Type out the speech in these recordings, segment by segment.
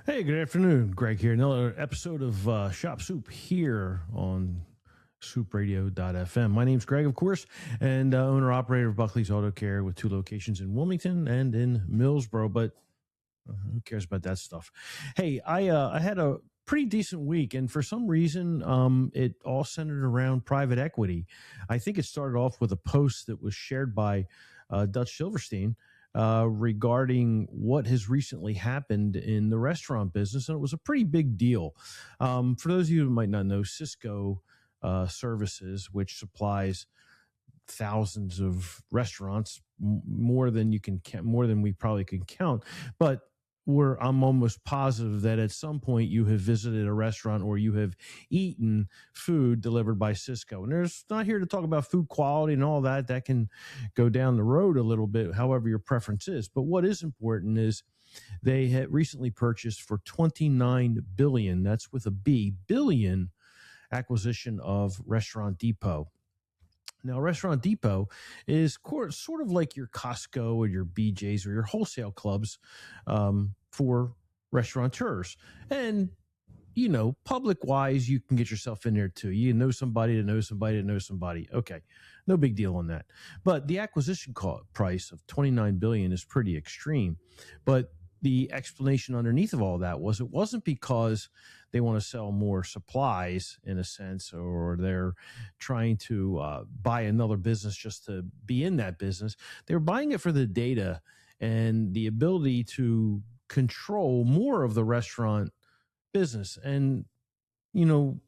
Hey, good afternoon. Greg here. Another episode of ShopSoup here on soupradio.fm. My name's Greg, of course, and owner-operator of Buckley's Auto Care with 2 locations in Wilmington and in Millsboro, but who cares about that stuff? Hey, I had a pretty decent week, and for some reason, it all centered around private equity. I think it started off with a post that was shared by Dutch Silverstein regarding what has recently happened in the restaurant business, and it was a pretty big deal. For those of you who might not know, Cisco Services, which supplies thousands of restaurants, more than you can more than we probably can count, but I'm almost positive that at some point you have visited a restaurant or you have eaten food delivered by Cisco. And there's not here to talk about food quality and all that. That can go down the road a little bit, however your preference is. But what is important is they had recently purchased for $29 billion, that's with a B, billion, acquisition of Restaurant Depot. Now, Restaurant Depot is sort of like your Costco or your BJ's or your wholesale clubs for restaurateurs. And, you know, public-wise, you can get yourself in there too. You know somebody to know somebody to know somebody. Okay, no big deal on that. But the acquisition price of $29 billion is pretty extreme. But the explanation underneath of all that was it wasn't because they want to sell more supplies in a sense, or they're trying to buy another business just to be in that business. They're buying it for the data and the ability to control more of the restaurant business. And, you know,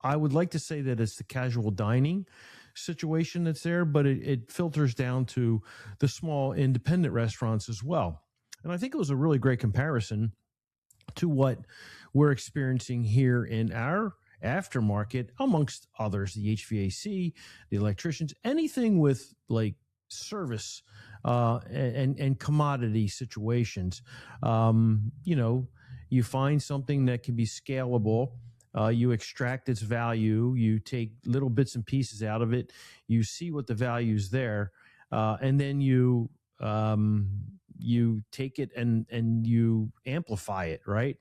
I would like to say that it's the casual dining situation that's there, but it filters down to the small independent restaurants as well. And I think it was a really great comparison to what we're experiencing here in our aftermarket, amongst others, the HVAC, the electricians, anything with like service and commodity situations. You know, you find something that can be scalable. You extract its value. You take little bits and pieces out of it. You see what the value is there, and then you take it and you amplify it, right?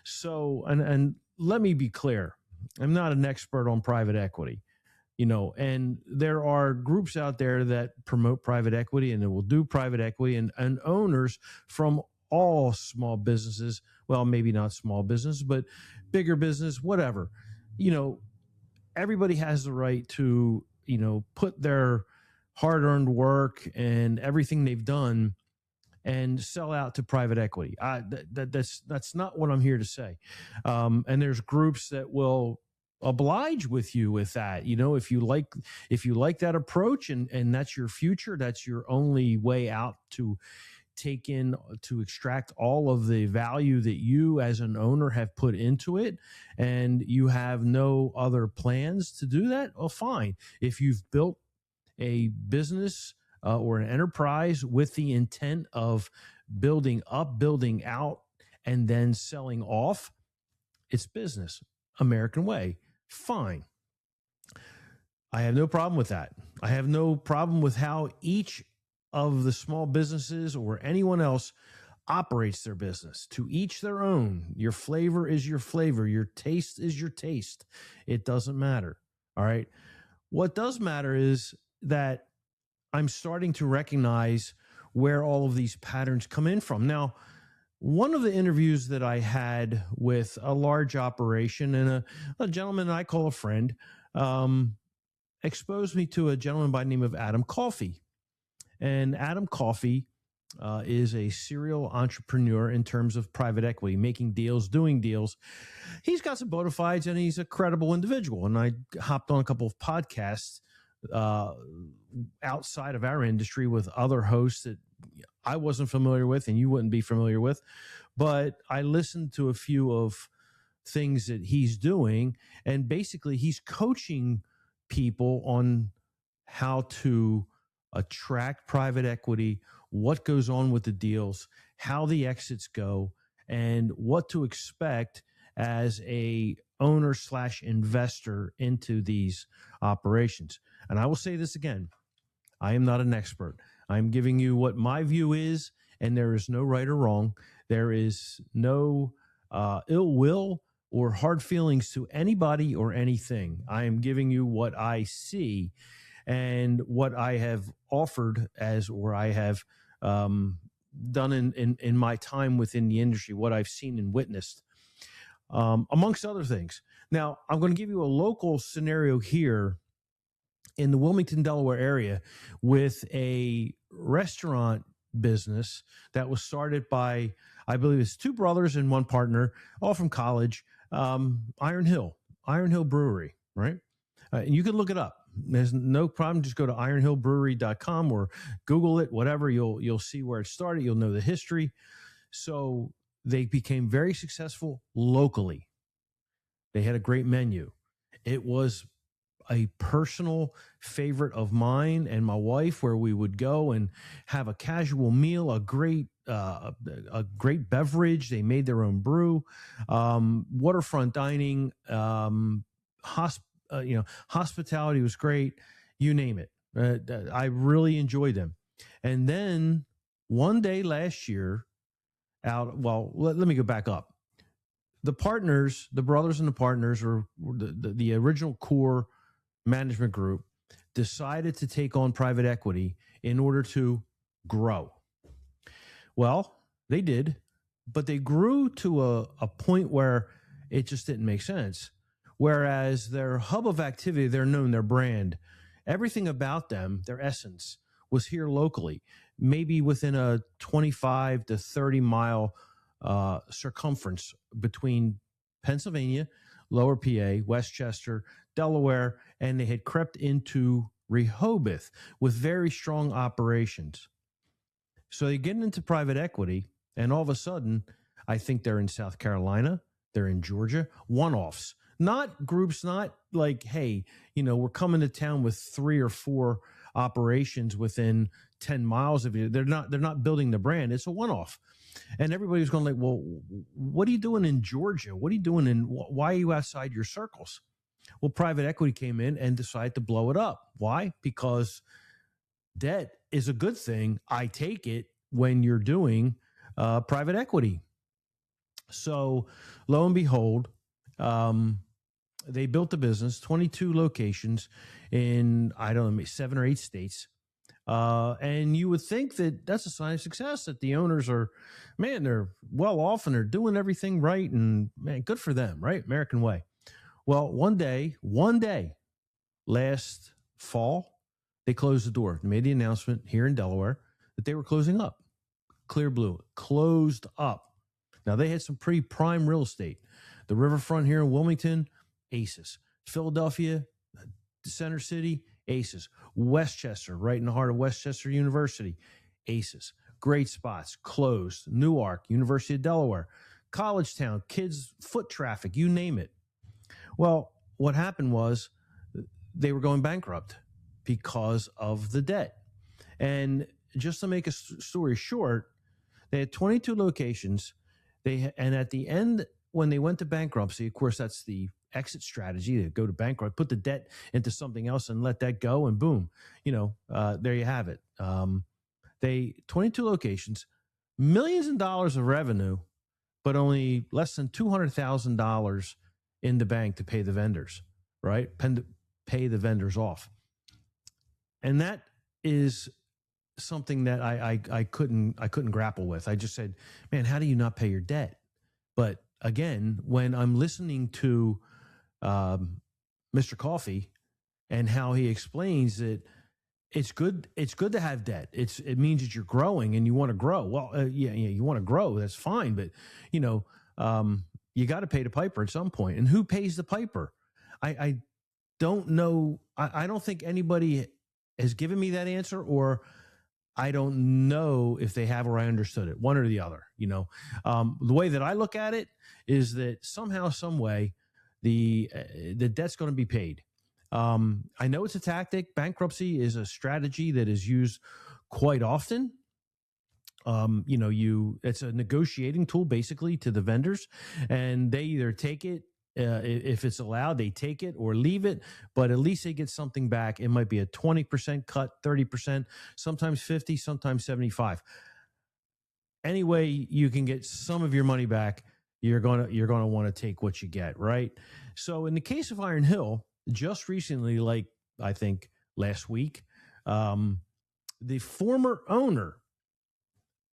So, and let me be clear, I'm not an expert on private equity, you know, and there are groups out there that promote private equity and it will do private equity, and owners from all small businesses, well, maybe not small business, but bigger business, whatever, you know, everybody has the right to, you know, put their hard-earned work and everything they've done and sell out to private equity. That's not what I'm here to say. And there's groups that will oblige with you with that. You know, if you like that approach and that's your future, that's your only way out to extract all of the value that you as an owner have put into it, and you have no other plans to do that, well, fine. If you've built a business or an enterprise with the intent of building up, building out, and then selling off, it's business, American way. Fine. I have no problem with that. I have no problem with how each of the small businesses or anyone else operates their business. To each their own. Your flavor is your flavor. Your taste is your taste. It doesn't matter. All right. What does matter is that I'm starting to recognize where all of these patterns come in from. Now, one of the interviews that I had with a large operation and a gentleman I call a friend exposed me to a gentleman by the name of Adam Coffey. And Adam Coffey is a serial entrepreneur in terms of private equity, making deals, doing deals. He's got some bona fides and he's a credible individual. And I hopped on a couple of podcasts outside of our industry with other hosts that I wasn't familiar with and you wouldn't be familiar with, but I listened to a few of things that he's doing, and basically he's coaching people on how to attract private equity, what goes on with the deals, how the exits go, and what to expect as a owner / investor into these operations. And I will say this again, I am not an expert. I'm giving you what my view is, and there is no right or wrong. There is no ill will or hard feelings to anybody or anything. I am giving you what I see and what I have offered or I have done in my time within the industry, what I've seen and witnessed, amongst other things. Now, I'm going to give you a local scenario here in the Wilmington, Delaware area with a restaurant business that was started by, I believe it's two brothers and one partner, all from college, Iron Hill Brewery, right? And you can look it up. There's no problem. Just go to ironhillbrewery.com or Google it, whatever. You'll see where it started. You'll know the history. So they became very successful locally. They had a great menu. It was a personal favorite of mine and my wife, where we would go and have a casual meal, a great beverage. They made their own brew, waterfront dining, hospitality was great. You name it. I really enjoyed them. And then one day last year, let me go back up. The partners, the brothers and the partners, or the original core management group, decided to take on private equity in order to grow. Well, they did, but they grew to a point where it just didn't make sense. Whereas their hub of activity, they're known, their brand, everything about them, their essence, was here locally, maybe within a 25 to 30 mile circumference between Pennsylvania, Lower PA, Westchester, Delaware, and they had crept into Rehoboth with very strong operations. So they get into private equity, and all of a sudden, I think they're in South Carolina, they're in Georgia, one-offs, not groups, not like, hey, we're coming to town with 3 or 4 operations within 10 miles of you. They're not building the brand. It's a one-off. And everybody was going like, well, what are you doing in Georgia? What are you doing why are you outside your circles? Well, private equity came in and decided to blow it up. Why? Because debt is a good thing. I take it when you're doing private equity. So lo and behold, they built the business, 22 locations in, 7 or 8 states. And you would think that that's a sign of success, that the owners are, they're well off and they're doing everything right. And good for them, right? American way. Well, one day, last fall, they closed the door. They made the announcement here in Delaware that they were closing up. Clear blue, closed up. Now, they had some pretty prime real estate. The riverfront here in Wilmington, aces. Philadelphia, Center City, aces. Westchester, right in the heart of Westchester University, aces. Great spots, closed. Newark, University of Delaware, College Town, kids, foot traffic, you name it. Well, what happened was they were going bankrupt because of the debt. And just to make a story short, they had 22 locations. And at the end, when they went to bankruptcy, of course, that's the exit strategy, to go to bankrupt, put the debt into something else and let that go, and boom, there you have it. 22 locations, millions of dollars of revenue, but only less than $200,000 in the bank to pay the vendors, right? Pay the vendors off. And that is something that I couldn't grapple with. I just said, man, how do you not pay your debt? But again, when I'm listening to Mr. Coffey and how he explains that it's good to have debt. It means that you're growing and you want to grow. Well, you want to grow. That's fine, but you got to pay the piper at some point. And who pays the piper? I don't know. I don't think anybody has given me that answer, or I don't know if they have or I understood it, one or the other. The way that I look at it is that somehow, some way, the debt's going to be paid. I know it's a tactic. Bankruptcy is a strategy that is used quite often. It's a negotiating tool basically to the vendors, and they either take it, if it's allowed, they take it or leave it, but at least they get something back. It might be a 20% cut, 30%, sometimes 50, sometimes 75. Anyway, you can get some of your money back. you're gonna want to take what you get, right? So in the case of Iron Hill, just recently, like I think last week, the former owner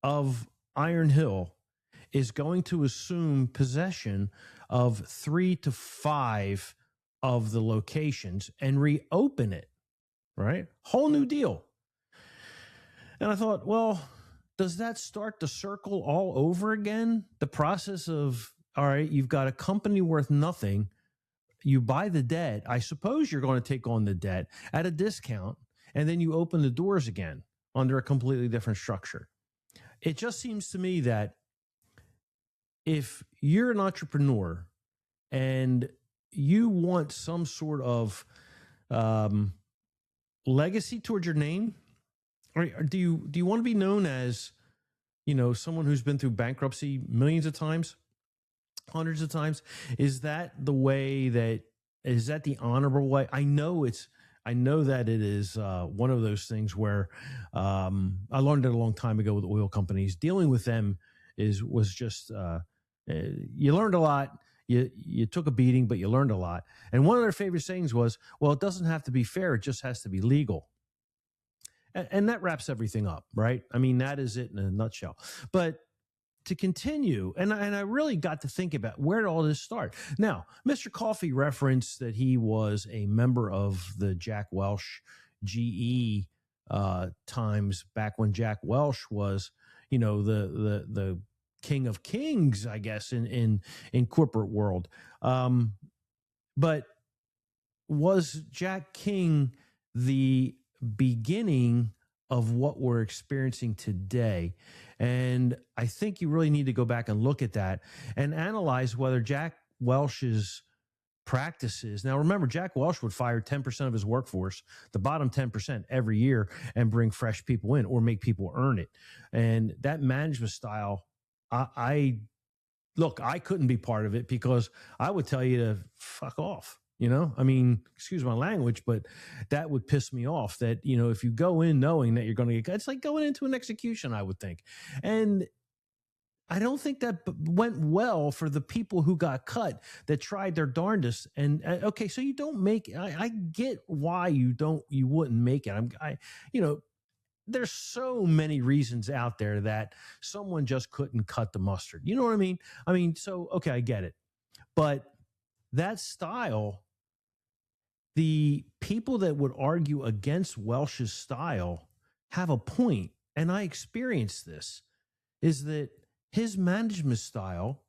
of Iron Hill is going to assume possession of 3 to 5 of the locations and reopen it, right? Whole new deal. And I thought, well, does that start the circle all over again? The process of, all right, you've got a company worth nothing. You buy the debt. I suppose you're going to take on the debt at a discount, and then you open the doors again under a completely different structure. It just seems to me that if you're an entrepreneur and you want some sort of legacy towards your name, or do you want to be known as, someone who's been through bankruptcy millions of times, hundreds of times? Is that the honorable way? I know that it is one of those things where I learned it a long time ago with oil companies. Dealing with them was just you learned a lot. You took a beating, but you learned a lot. And one of their favorite sayings was, "Well, it doesn't have to be fair; it just has to be legal." And that wraps everything up, right? I mean, that is it in a nutshell. But to continue, and I really got to think about where did all this start. Now, Mr. Coffey referenced that he was a member of the Jack Welch GE times back when Jack Welch was, the king of kings, I guess, in corporate world. But was Jack King the beginning of what we're experiencing today? And I think you really need to go back and look at that and analyze whether Jack Welch's practices. Now, remember, Jack Welch would fire 10% of his workforce, the bottom 10% every year, and bring fresh people in or make people earn it. And that management style, I couldn't be part of it because I would tell you to fuck off. I mean, excuse my language, but that would piss me off that, if you go in knowing that you're going to get, it's like going into an execution, I would think. And I don't think that went well for the people who got cut that tried their darndest. And okay, so you don't make, I get why you wouldn't make it. There's so many reasons out there that someone just couldn't cut the mustard. You know what I mean? So, okay, I get it. But that style, the people that would argue against Welch's style have a point, and I experienced this, is that his management style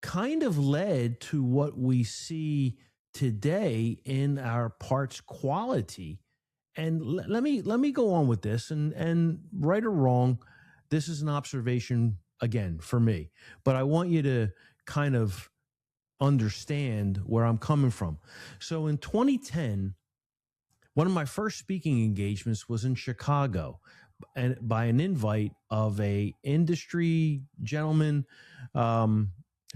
kind of led to what we see today in our parts quality. And let me go on with this, and right or wrong, this is an observation again for me, but I want you to kind of understand where I'm coming from. So in 2010, one of my first speaking engagements was in Chicago, and by an invite of a industry gentleman who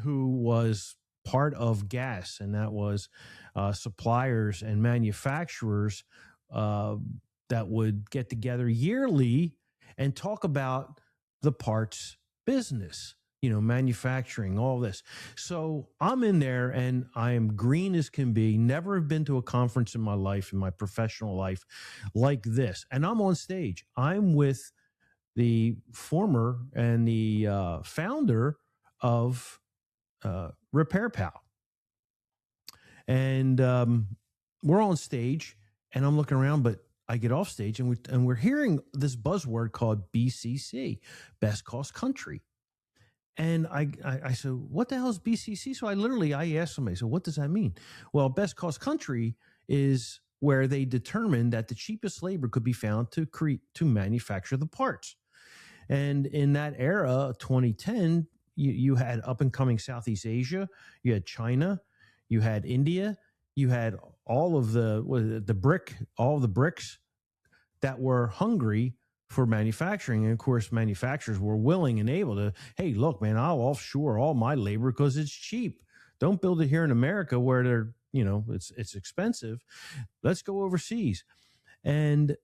was part of GAS, and that was suppliers and manufacturers that would get together yearly and talk about the parts business, manufacturing, all this. So I'm in there and I am green as can be. Never have been to a conference in my life, in my professional life, like this. And I'm on stage. I'm with the former and the founder of Repair Pal. And we're on stage and I'm looking around, but I get off stage and we're hearing this buzzword called BCC, Best Cost Country. And I said, what the hell is BCC? So I asked somebody, so what does that mean? Well, best cost country is where they determined that the cheapest labor could be found to manufacture the parts. And in that era, 2010, you had up and coming Southeast Asia, you had China, you had India, you had all of the BRICS that were hungry for manufacturing. And of course, manufacturers were willing and able to, hey, look, man, I'll offshore all my labor because it's cheap. Don't build it here in America where they're, it's expensive. Let's go overseas. And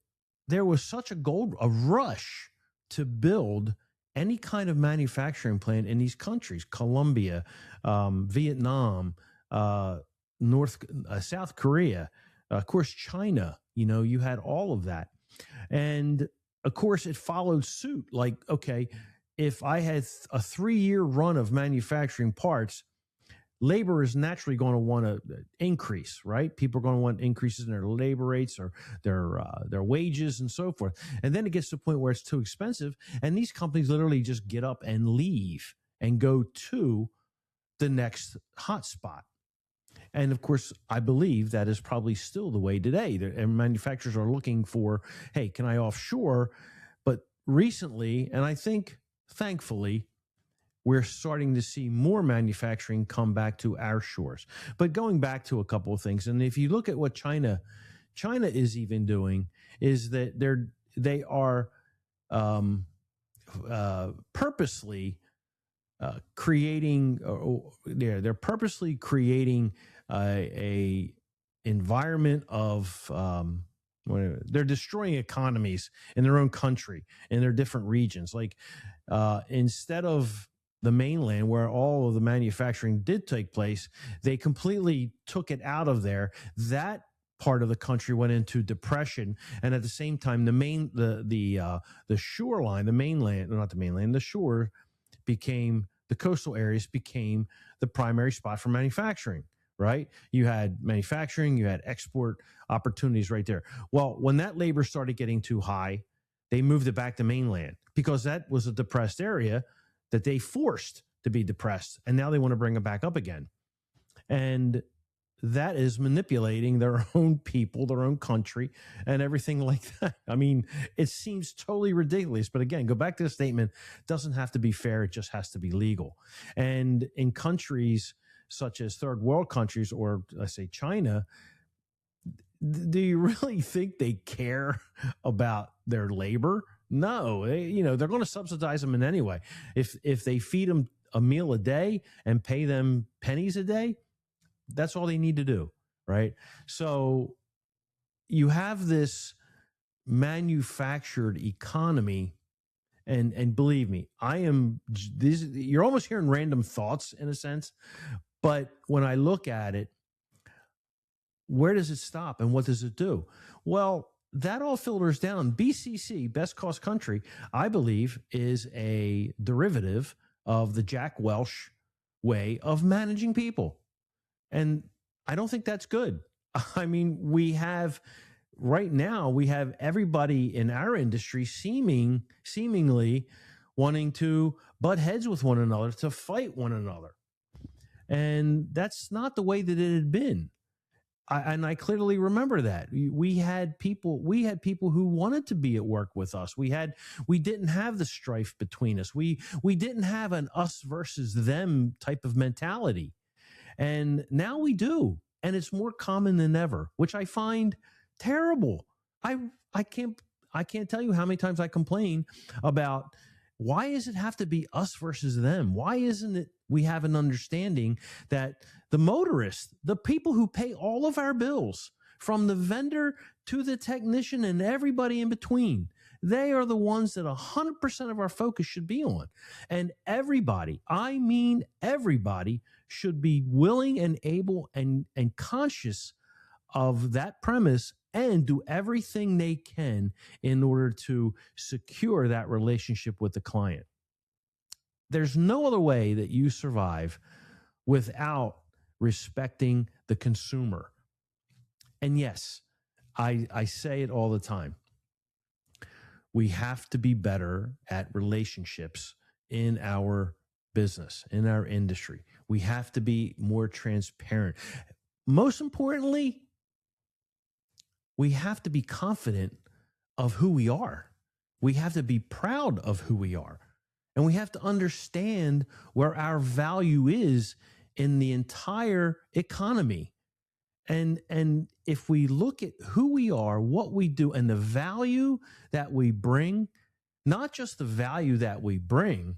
there was such a rush to build any kind of manufacturing plant in these countries, Colombia, Vietnam, South Korea, of course, China, you had all of that. And of course, it followed suit. Like, okay, if I had a 3-year run of manufacturing parts, labor is naturally going to want to increase, right? People are going to want increases in their labor rates or their wages and so forth. And then it gets to the point where it's too expensive, and these companies literally just get up and leave and go to the next hotspot. And of course, I believe that is probably still the way today. And manufacturers are looking for, hey, can I offshore? But recently, and I think thankfully, we're starting to see more manufacturing come back to our shores. But going back to a couple of things, and if you look at what China is even doing, is that they are purposely creating, they're purposely creating a environment of they're destroying economies in their own country, in their different regions. Like instead of the mainland where all of the manufacturing did take place, they completely took it out of there. That part of the country went into depression, and at the same time, the shoreline, the mainland, not the mainland, the shore became, the coastal areas became the primary spot for manufacturing. Right? You had manufacturing, you had export opportunities right there. Well, when that labor started getting too high, they moved it back to mainland because that was a depressed area that they forced to be depressed. And now they want to bring it back up again. And that is manipulating their own people, their own country, and everything like that. I mean, it seems totally ridiculous. But again, go back to the statement, it doesn't have to be fair. It just has to be legal. And in countries such as third world countries, or let's say China, do you really think they care about their labor? No, they're going to subsidize them in any way. If they feed them a meal a day and pay them pennies a day, that's all they need to do, right? So you have this manufactured economy, and believe me, you're almost hearing random thoughts in a sense, but when I look at it, where does it stop and what does it do? Well, that all filters down. BCC, best cost country, I believe, is a derivative of the Jack Welch way of managing people. And I don't think that's good. I mean, right now, we have everybody in our industry seemingly wanting to butt heads with one another, to fight one another. And that's not the way that it had been. I clearly remember that we had people who wanted to be at work with us. We didn't have the strife between us. We didn't have an us versus them type of mentality. And now we do. And it's more common than ever, which I find terrible. I can't tell you how many times I complain about, why does it have to be us versus them? Why isn't it we have an understanding that the motorist, the people who pay all of our bills, from the vendor to the technician and everybody in between, they are the ones that 100% of our focus should be on. And everybody, I mean everybody, should be willing and able and conscious of that premise and do everything they can in order to secure that relationship with the client. There's no other way that you survive without respecting the consumer. And yes, I say it all the time. We have to be better at relationships in our business, in our industry. We have to be more transparent. Most importantly, we have to be confident of who we are. We have to be proud of who we are. And we have to understand where our value is in the entire economy. And if we look at who we are, what we do, and the value that we bring, not just the value that we bring,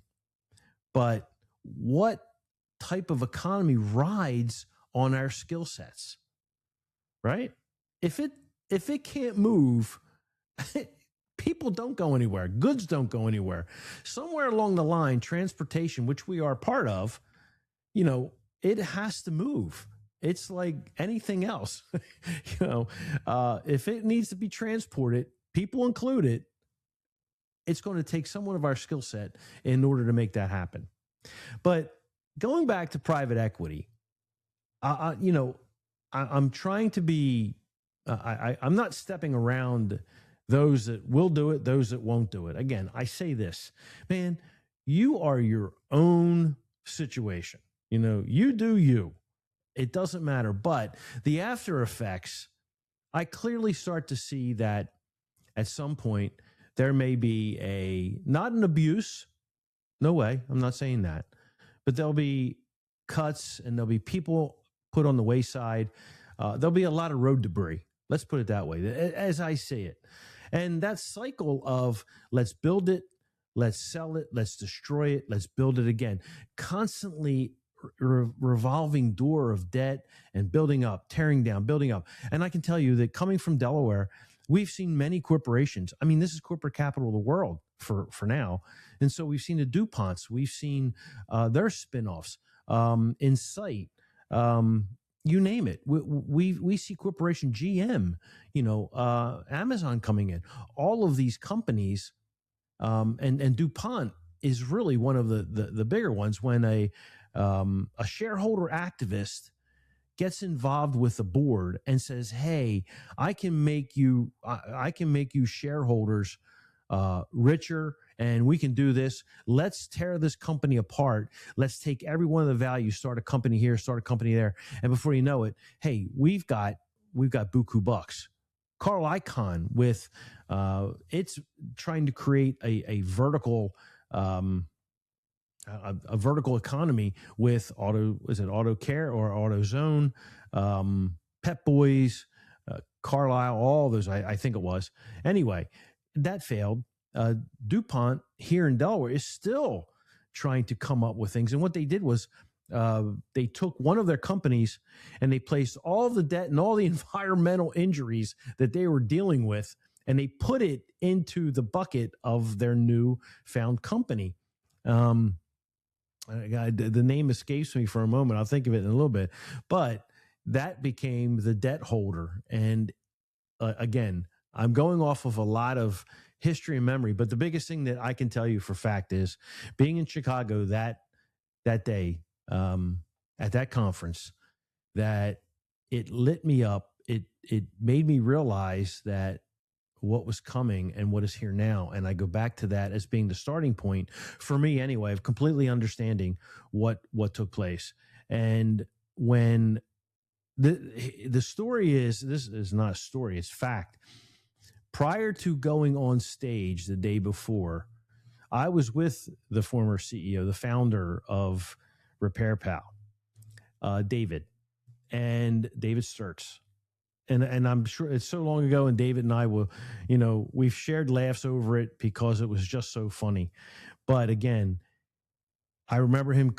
but what type of economy rides on our skill sets, right? If it can't move, People don't go anywhere. Goods don't go anywhere. Somewhere along the line, transportation, which we are part of, it has to move. It's like anything else. If it needs to be transported, people included, it's going to take someone of our skill set in order to make that happen. But going back to private equity, I'm trying to be, I'm not stepping around those that will do it, those that won't do it. Again, I say this, man, you are your own situation. You do you. It doesn't matter. But the after effects, I clearly start to see that at some point there may be not an abuse. No way. I'm not saying that. But there'll be cuts and there'll be people put on the wayside. There'll be a lot of road debris. Let's put it that way, as I see it. And that cycle of let's build it, let's sell it, let's destroy it, let's build it again. Constantly revolving door of debt and building up, tearing down, building up. And I can tell you that coming from Delaware, we've seen many corporations. I mean, this is corporate capital of the world for now. And so we've seen the DuPonts, we've seen their spinoffs, Insight, you name it. We see corporation GM, Amazon coming in, all of these companies, and DuPont is really one of the bigger ones. When a shareholder activist gets involved with the board and says, "Hey, I can make you shareholders richer, and we can do this. Let's tear this company apart. Let's take every one of the values, start a company here, start a company there, and before you know it, hey, we've got buku bucks." Carl Icahn with it's trying to create a vertical. A vertical economy with Auto Care or AutoZone, Pep Boys, Carlisle, all those, I think it was. Anyway, that failed. DuPont here in Delaware is still trying to come up with things. And what they did was they took one of their companies and they placed all the debt and all the environmental injuries that they were dealing with, and they put it into the bucket of their new found company. The name escapes me for a moment. I'll think of it in a little bit. But that became the debt holder. And again, I'm going off of a lot of history and memory. But the biggest thing that I can tell you for fact is being in Chicago that day at that conference, that it lit me up. It made me realize that what was coming and what is here now. And I go back to that as being the starting point for me anyway, of completely understanding what took place. And when the story is, this is not a story, it's fact. Prior to going on stage the day before, I was with the former CEO, the founder of Repair Pal, David Sturts. And I'm sure it's so long ago, and David and I will, we've shared laughs over it because it was just so funny. But again, I remember him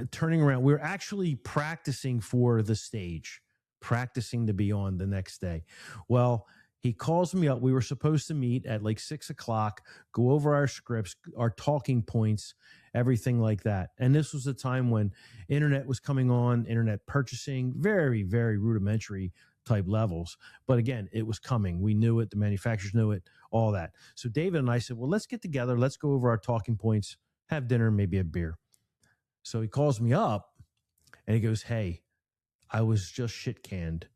turning around. We were actually practicing for the stage, practicing to be on the next day. Well, he calls me up. We were supposed to meet at like 6:00, go over our scripts, our talking points, everything like that. And this was the time when internet was coming on, internet purchasing, very, very rudimentary type levels. But again, it was coming. We knew it. The manufacturers knew it, all that. So David and I said, well, let's get together. Let's go over our talking points, have dinner, maybe a beer. So he calls me up and he goes, hey, I was just shit canned.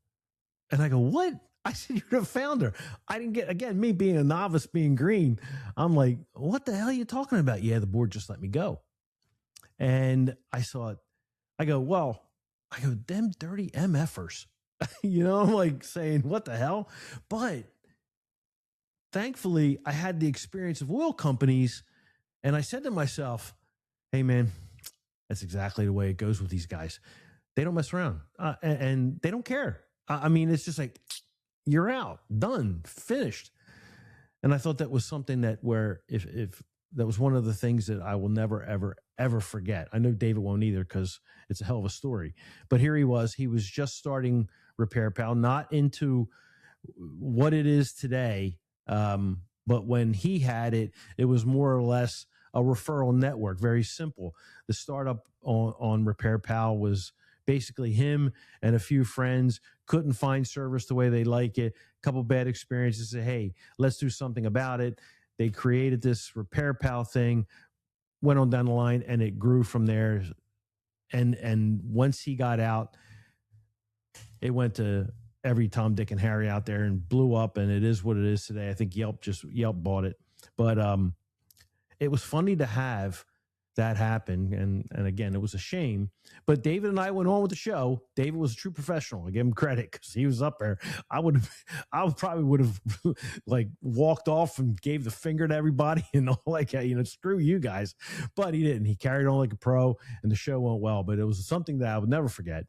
And I go, what? I said, you're the founder. I didn't get, again, me being a novice, being green. I'm like, what the hell are you talking about? Yeah, the board just let me go. And I saw it. I go, them dirty MFers. I'm like saying, what the hell? But thankfully, I had the experience of oil companies. And I said to myself, hey, man, that's exactly the way it goes with these guys. They don't mess around and they don't care. I mean, it's just like, you're out, done, finished. And I thought that was something that if that was one of the things that I will never, ever, ever forget. I know David won't either because it's a hell of a story. But here he was just starting Repair Pal, not into what it is today. But when he had it, it was more or less a referral network, very simple. The startup on Repair Pal was basically him and a few friends, couldn't find service the way they like it, a couple bad experiences, say, hey, let's do something about it. They created this Repair Pal thing, went on down the line, and it grew from there. And once he got out, it went to every Tom, Dick, and Harry out there and blew up, and it is what it is today. I think Yelp bought it. But it was funny to have that happen. And again, it was a shame. But David and I went on with the show. David was a true professional. I give him credit because he was up there. I probably would have like walked off and gave the finger to everybody and all like, screw you guys. But he didn't. He carried on like a pro, and the show went well. But it was something that I would never forget.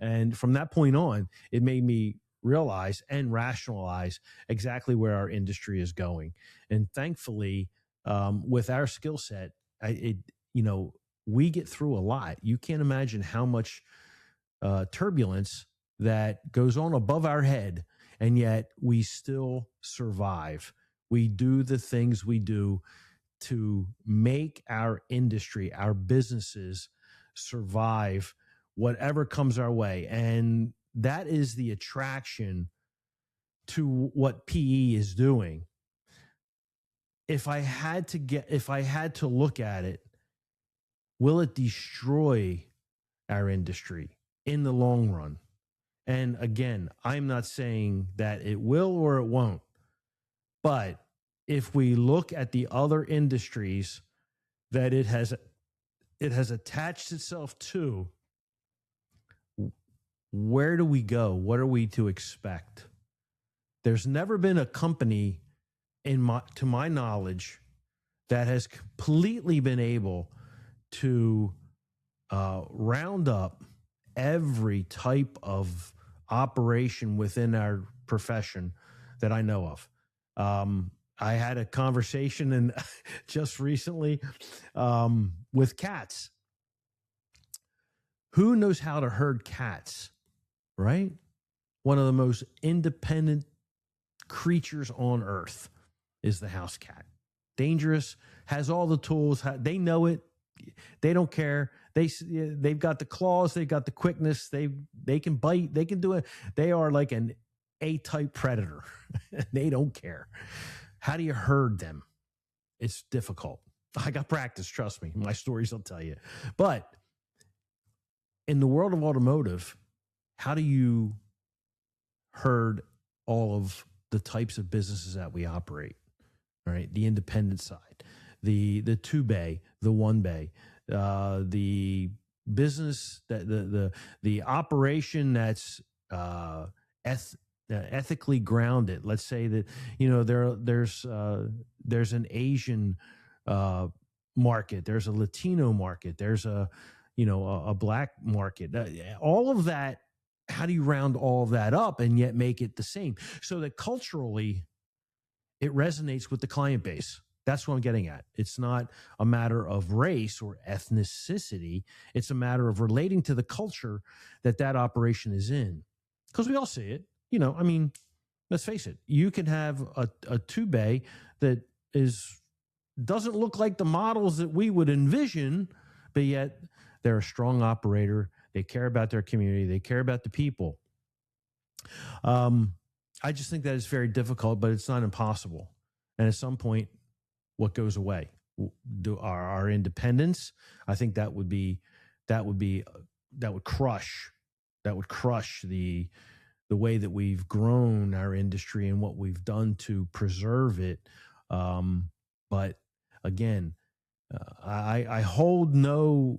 And from that point on, it made me realize and rationalize exactly where our industry is going. And thankfully, with our skill set, we get through a lot. You can't imagine how much turbulence that goes on above our head, and yet we still survive. We do the things we do to make our industry, our businesses survive whatever comes our way. And that is the attraction to what PE is doing. If I had to look at it, will it destroy our industry in the long run? And again, I'm not saying that it will or it won't. But if we look at the other industries that it has attached itself to, where do we go? What are we to expect? There's never been a company, to my knowledge, that has completely been able to round up every type of operation within our profession that I know of. I had a conversation and just recently with cats. Who knows how to herd cats, right? One of the most independent creatures on earth is the house cat. Dangerous, has all the tools. They know it. They don't care. They've got the claws. They've got the quickness. They can bite. They can do it. They are like an A-type predator. They don't care. How do you herd them? It's difficult. I got practice. Trust me. My stories will tell you. But in the world of automotive, how do you herd all of the types of businesses that we operate? Right, the independent side, the two bay, the one bay, the business that the operation that's ethically grounded. Let's say that there's an Asian market, there's a Latino market, there's a black market. All of that. How do you round all of that up and yet make it the same so that culturally it resonates with the client base? That's what I'm getting at. It's not a matter of race or ethnicity. It's a matter of relating to the culture that operation is in. Because we all see it. Let's face it. You can have a two-bay that doesn't look like the models that we would envision, but yet they're a strong operator. They care about their community. They care about the people. I just think that it's very difficult, but it's not impossible. And at some point, what goes away? Our independence? I think that would crush the way that we've grown our industry and what we've done to preserve it. But again, I hold no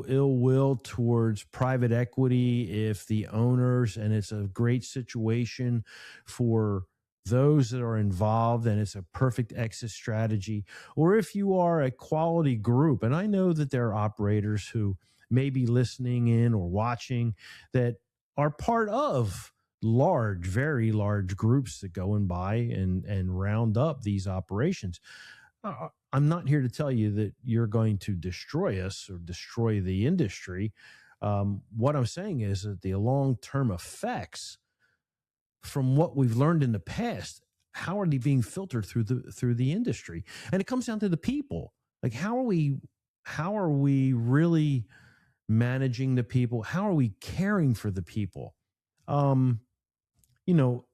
ill will towards private equity if the owners, and it's a great situation for those that are involved and it's a perfect exit strategy, or if you are a quality group. And I know that there are operators who may be listening in or watching that are part of very large groups that go and buy and round up these operations. I'm not here to tell you that you're going to destroy us or destroy the industry. What I'm saying is that the long-term effects from what we've learned in the past how are they being filtered through the industry? And it comes down to the people. Like, how are we really managing the people? How are we caring for the people? You know,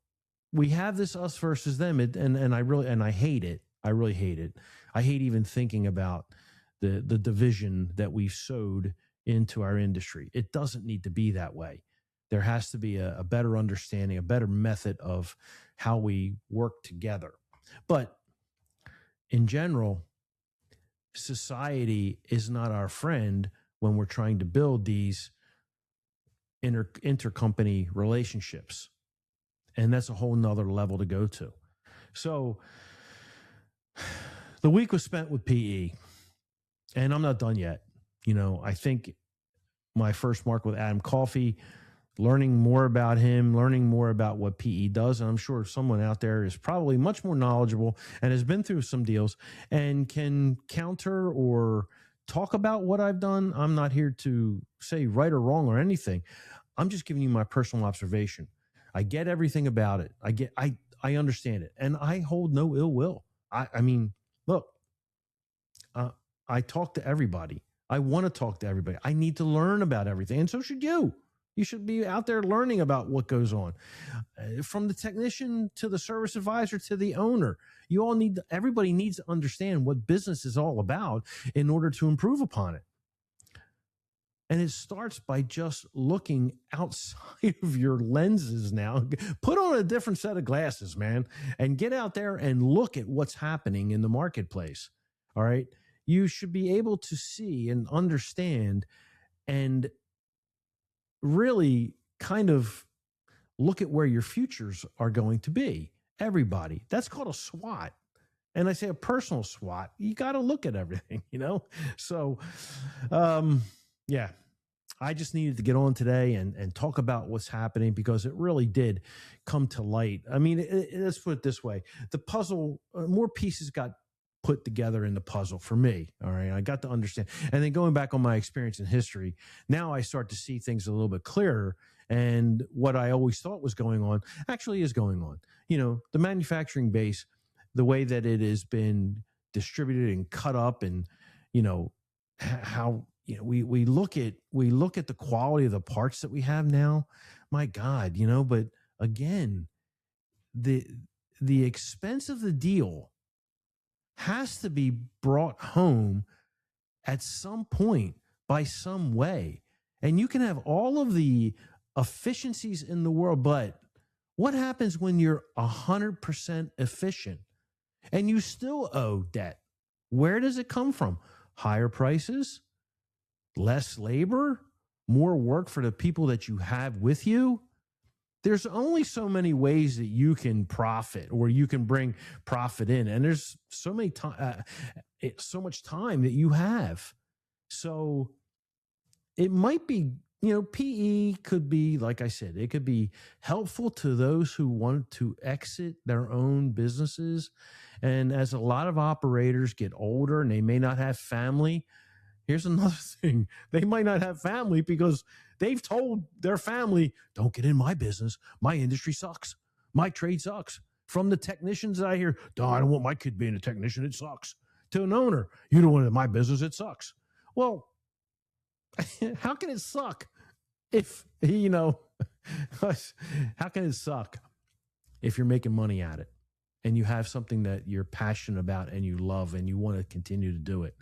we have this us versus them, and I hate it. I really hate it. I hate even thinking about the division that we've sowed into our industry. It doesn't need to be that way. There has to be a better understanding, a better method of how we work together. But in general, society is not our friend when we're trying to build these intercompany relationships. And that's a whole nother level to go to. So the week was spent with PE, and I'm not done yet. I think my first mark with Adam Coffey, learning more about him, learning more about what PE does. And I'm sure someone out there is probably much more knowledgeable and has been through some deals and can counter or talk about what I've done. I'm not here to say right or wrong or anything. I'm just giving you my personal observation. I get everything about it. I understand it, and I hold no ill will. I mean, look, I talk to everybody. I want to talk to everybody. I need to learn about everything, and so should you. You should be out there learning about what goes on, from the technician to the service advisor to the owner. Everybody needs to understand what business is all about in order to improve upon it. And it starts by just looking outside of your lenses now. Put on a different set of glasses, man, and get out there and look at what's happening in the marketplace. All right. You should be able to see and understand and really kind of look at where your futures are going to be. Everybody. That's called a SWOT. And I say a personal SWOT. You got to look at everything, So, yeah, I just needed to get on today and talk about what's happening because it really did come to light. I mean, let's put it this way. The puzzle, more pieces got put together in the puzzle for me. All right. I got to understand. And then going back on my experience in history, now I start to see things a little bit clearer. And what I always thought was going on actually is going on. The manufacturing base, the way that it has been distributed and cut up, and, how, we look at the quality of the parts that we have now. My God, but again, the expense of the deal has to be brought home at some point by some way. And you can have all of the efficiencies in the world, but what happens when you're 100% efficient and you still owe debt? Where does it come from? Higher prices, less labor, more work for the people that you have with you. There's only so many ways that you can profit or you can bring profit in. And there's so much time that you have. So it might be, PE could be, like I said, it could be helpful to those who want to exit their own businesses. And as a lot of operators get older and they may not have family, here's another thing. They might not have family because they've told their family, don't get in my business. My industry sucks. My trade sucks. From the technicians that I hear, I don't want my kid being a technician. It sucks. To an owner, you don't want it in my business. It sucks. Well, how can it suck if, how can it suck if you're making money at it and you have something that you're passionate about and you love and you want to continue to do it?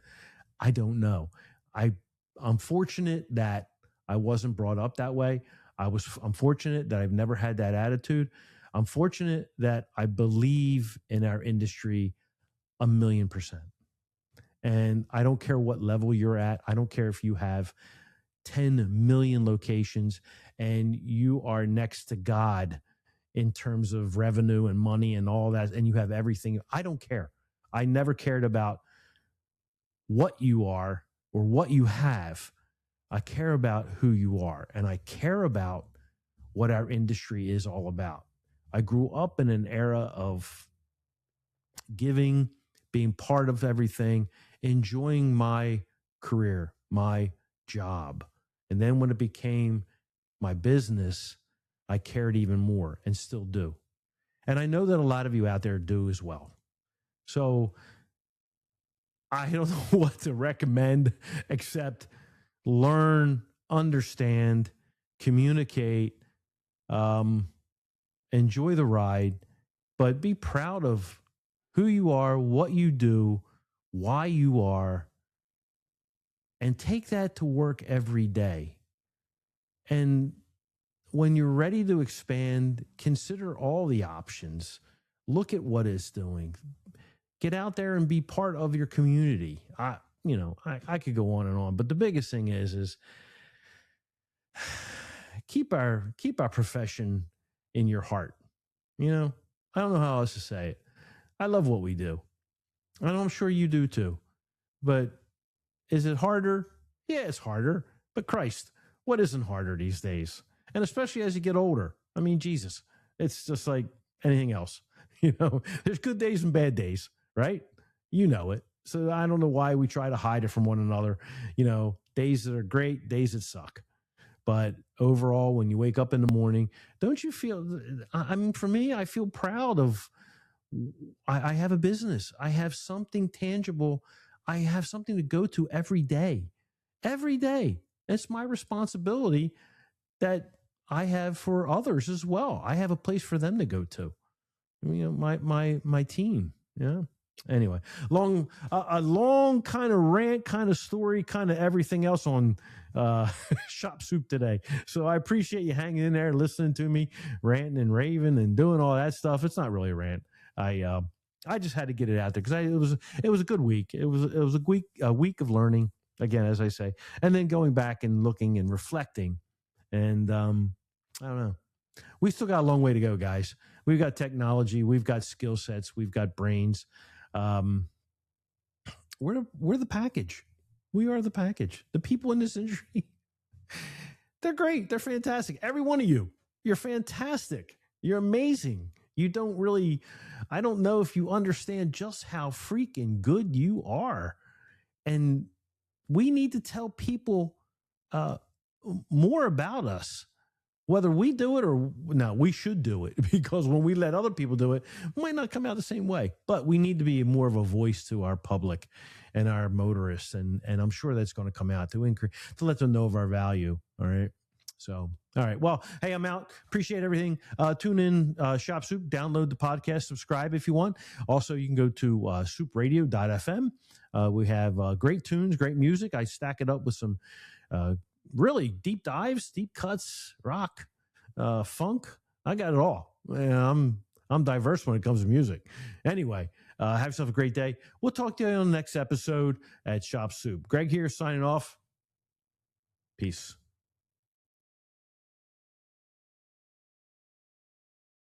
I don't know. I'm fortunate that I wasn't brought up that way. I'm fortunate that I've never had that attitude. I'm fortunate that I believe in our industry 1,000,000%. And I don't care what level you're at. I don't care if you have 10 million locations and you are next to God in terms of revenue and money and all that, and you have everything. I don't care. I never cared about what you are or what you have. I care about who you are, and I care about what our industry is all about. I grew up in an era of giving, being part of everything, enjoying my career, my job. And then when it became my business, I cared even more and still do. And I know that a lot of you out there do as well. So I don't know what to recommend except learn, understand, communicate, enjoy the ride, but be proud of who you are, what you do, why you are, and take that to work every day. And when you're ready to expand, consider all the options. Look at what it's doing. Get out there and be part of your community. I could go on and on, but the biggest thing is keep our profession in your heart. I don't know how else to say it. I love what we do. And I'm sure you do too. But is it harder? Yeah, it's harder. But Christ, what isn't harder these days? And especially as you get older. I mean, Jesus, it's just like anything else. There's good days and bad days, right? You know it. So I don't know why we try to hide it from one another. Days that are great, days that suck. But overall, when you wake up in the morning, don't you feel, I mean, for me, I feel proud of, I have a business. I have something tangible. I have something to go to every day. Every day. It's my responsibility that I have for others as well. I have a place for them to go to. My team. Yeah. Anyway, a long kind of rant, kind of story, kind of everything else on ShopSoup today. So I appreciate you hanging in there, listening to me ranting and raving and doing all that stuff. It's not really a rant. I just had to get it out there because it was a good week. It was a week of learning, again, as I say, and then going back and looking and reflecting. And I don't know. We still got a long way to go, guys. We've got technology, we've got skill sets, we've got brains. We're the package. We are the package. The people in this industry, they're great. They're fantastic. Every one of you, you're fantastic. You're amazing. You don't really, I don't know if you understand just how freaking good you are. And we need to tell people more about us. Whether we do it or no, we should do it, because when we let other people do it, it might not come out the same way. But we need to be more of a voice to our public and our motorists, and I'm sure that's going to come out to let them know of our value. All right. So, all right. Well, hey, I'm out. Appreciate everything. Tune in, ShopSoup, download the podcast, subscribe if you want. Also, you can go to soupradio.fm. We have great tunes, great music. I stack it up with some really deep dives, deep cuts, rock, funk. I got it all. I'm diverse when it comes to music. Anyway, have yourself a great day. We'll talk to you on the next episode at ShopSoup. Greg here, signing off. Peace.